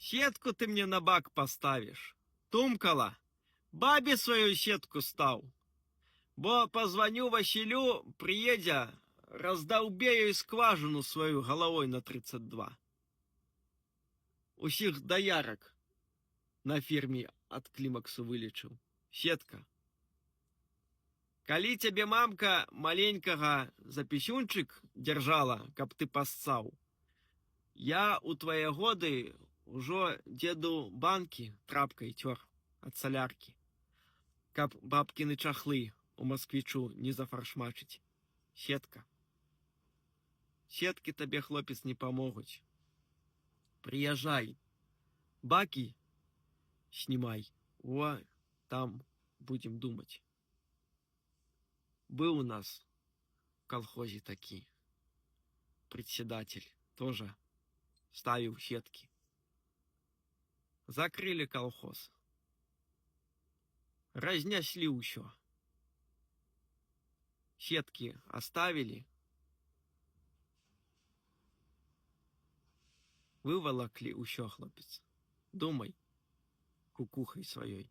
Сетку ты мне на бак поставишь. Тумкала, бабе свою сетку став. Бо позвоню Василю, приедя, раздолбею и скважину свою головой на 32. Усіх доярок на фірмі ад клімаксу вылечыў. Сетка. Калі цябе мамка маленькага за пісюнчык держала, каб ты пассаў, я у твае годы ўжо деду банкі трапкай цёр ад саляркі, каб бабкіны чахлы у москвічу не зафаршмачыць. Сетка. Сеткі табе, хлопец, не памогуць. Приезжай, баки снимай. О, там будем думать. Был у нас в колхозе такие председатель, тоже ставил сетки. Закрыли колхоз. Разнесли усё. Сетки оставили. Выволокли усё, хлопец. Думай кукухой своей.